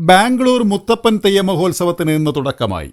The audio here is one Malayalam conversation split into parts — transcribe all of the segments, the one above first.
ബാംഗ്ലൂർ മുത്തപ്പൻ തെയ്യ മഹോത്സവത്തിന് ഇന്ന് തുടക്കമായി.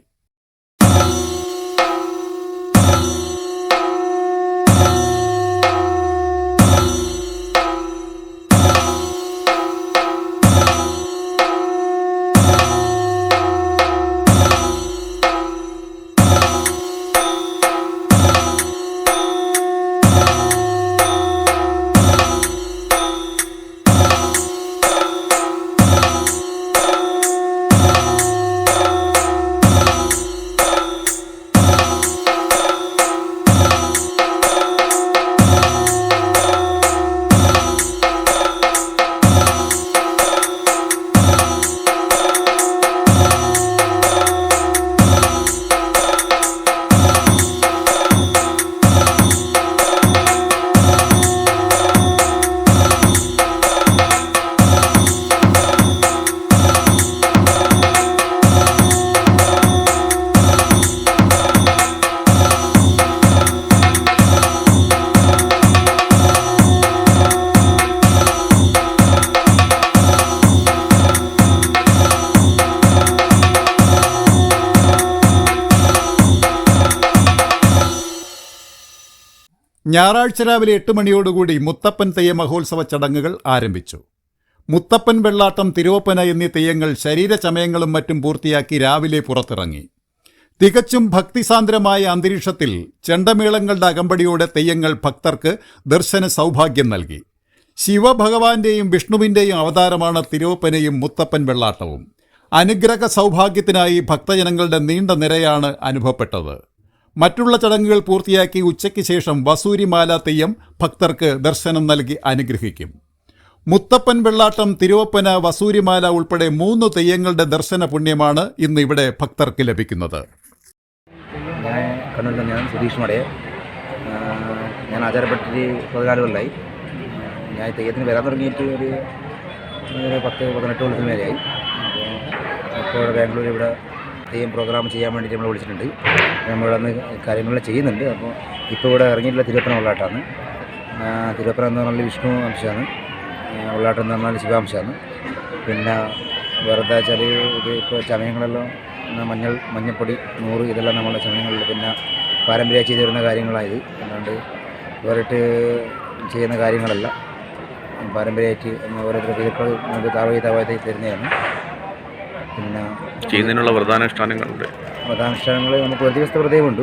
ഞായറാഴ്ച രാവിലെ 8 മണിയോടുകൂടി മുത്തപ്പൻ തെയ്യ മഹോത്സവ ചടങ്ങുകൾ ആരംഭിച്ചു. മുത്തപ്പൻ, വെള്ളാട്ടം, തിരുവപ്പന എന്നീ തെയ്യങ്ങൾ ശരീരചമയങ്ങളും മറ്റും പൂർത്തിയാക്കി രാവിലെ പുറത്തിറങ്ങി. തികച്ചും ഭക്തിസാന്ദ്രമായ അന്തരീക്ഷത്തിൽ ചെണ്ടമേളങ്ങളുടെ അകമ്പടിയോടെ തെയ്യങ്ങൾ ഭക്തർക്ക് ദർശന സൗഭാഗ്യം നൽകി. ശിവഭഗവാന്റെയും വിഷ്ണുവിൻ്റെയും അവതാരമാണ് തിരുവപ്പനയും മുത്തപ്പൻ വെള്ളാട്ടവും. അനുഗ്രഹ സൗഭാഗ്യത്തിനായി ഭക്തജനങ്ങളുടെ നീണ്ട നിരയാണ് അനുഭവപ്പെട്ടത്. മറ്റുള്ള ചടങ്ങുകൾ പൂർത്തിയാക്കി ഉച്ചയ്ക്ക് ശേഷം വസൂരിമാല തെയ്യം ഭക്തർക്ക് ദർശനം നൽകി അനുഗ്രഹിക്കും. മുത്തപ്പൻ, വെള്ളാട്ടം, തിരുവപ്പന, വസൂരിമാല ഉൾപ്പെടെ 3 തെയ്യങ്ങളുടെ ദർശന പുണ്യമാണ് ഇന്ന് ഇവിടെ ഭക്തർക്ക് ലഭിക്കുന്നത്. ഞാൻ കണ്ണൂരിൽ തന്നെയാണ്, സുധീഷ് മടയെ. ഞാൻ ആചാരപ്പെട്ടിട്ട് 14 കൊല്ലമായി. ഞാൻ തെയ്യത്തിന് വരാൻ തുടങ്ങിയിട്ട് ഒരു 10-18 കൊല്ലത്തിന് മേലെയായി. അപ്പോൾ ബാംഗ്ലൂർ ഇവിടെ തെയ്യം പ്രോഗ്രാം ചെയ്യാൻ വേണ്ടിയിട്ട് നമ്മൾ വിളിച്ചിട്ടുണ്ട്. നമ്മളിന്ന് കാര്യങ്ങളെല്ലാം ചെയ്യുന്നുണ്ട്. അപ്പോൾ ഇപ്പോൾ ഇവിടെ ഇറങ്ങിയിട്ടുള്ള തിരുവപ്പന വെള്ളാട്ടമാണ്. തിരുവപ്പന എന്ന് പറഞ്ഞാൽ വിഷ്ണു അംശമാണ്, വെള്ളാട്ടം എന്ന് പറഞ്ഞാൽ ശിവാംശമാണ്. പിന്നെ വെറുതെ വെച്ചാൽ ഇത് ഇപ്പോൾ ചമയങ്ങളെല്ലാം മഞ്ഞപ്പൊടി, 100 ഇതെല്ലാം നമ്മുടെ ചമയങ്ങളിൽ പിന്നെ പാരമ്പര്യമായി ചെയ്തു വരുന്ന കാര്യങ്ങളായത്. അല്ലാണ്ട് വേറിട്ട് ചെയ്യുന്ന കാര്യങ്ങളല്ല. പാരമ്പര്യമായിട്ട് ഓരോരുത്തർ പിതൃക്കൾ നമുക്ക് താവായി തരുന്നതാണ്. പിന്നെ ചെയ്യുന്നതിനുള്ള വ്രതാനുഷ്ഠാനങ്ങളുണ്ട്. വ്രതാനുഷ്ഠാനങ്ങൾ നമുക്ക് ഒരു ദിവസത്തെ വ്രതമുണ്ട്.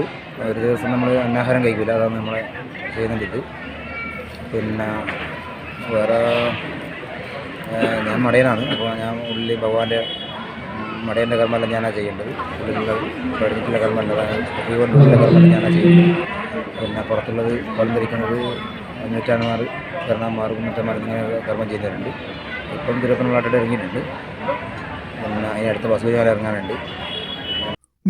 ഒരു ദിവസം നമ്മൾ അന്നാഹാരം കഴിക്കില്ല, അതാണ് നമ്മൾ ചെയ്യുന്നുണ്ട്. പിന്നെ വേറെ ഞാൻ മടയനാണ്. അപ്പോൾ ഞാൻ ഉള്ളിൽ ഭഗവാന്റെ മടയൻ്റെ കർമ്മമെല്ലാം ഞാനാണ് ചെയ്യേണ്ടത്. ഉള്ളിലുള്ള കഴിഞ്ഞിട്ടുള്ള കർമ്മമല്ല, ഉള്ളിലുള്ള കർമ്മം ഞാനാണ് ചെയ്യുന്നത്. പിന്നെ പുറത്തുള്ളത് കൊല്ലം ധരിക്കുന്നത് നൂറ്റാന്മാർ, കർണന്മാർ, മുന്നൂറ്റന്മാർ ഇങ്ങനെ കർമ്മം ചെയ്യുന്നവരുണ്ട്. ഇപ്പം തിരുവപ്പന വെള്ളാട്ടം ഇറങ്ങിയിട്ടുണ്ട്. പിന്നെ അതിനടുത്ത് വസൂരിമാല ഇറങ്ങാനുണ്ട്.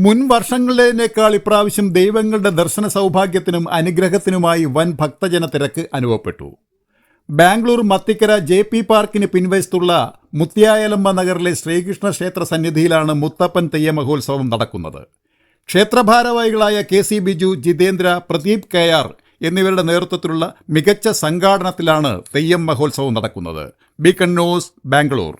മുൻ വർഷങ്ങളിലേക്കാൾ ഇപ്രാവശ്യം ദൈവങ്ങളുടെ ദർശന സൗഭാഗ്യത്തിനും അനുഗ്രഹത്തിനുമായി വൻ ഭക്തജന തിരക്ക് അനുഭവപ്പെട്ടു. ബാംഗ്ലൂർ മത്തിക്കര JP പാർക്കിന് പിൻവശത്തുള്ള മുത്യായലമ്മ നഗറിലെ ശ്രീകൃഷ്ണ ക്ഷേത്ര സന്നിധിയിലാണ് മുത്തപ്പൻ തെയ്യ മഹോത്സവം നടക്കുന്നത്. ക്ഷേത്രഭാരവാഹികളായ KC ബിജു, ജിതേന്ദ്ര, പ്രദീപ് KR എന്നിവരുടെ നേതൃത്വത്തിലുള്ള മികച്ച സംഘാടനത്തിലാണ് തെയ്യം മഹോത്സവം നടക്കുന്നത്. Beacon news, Bangalore.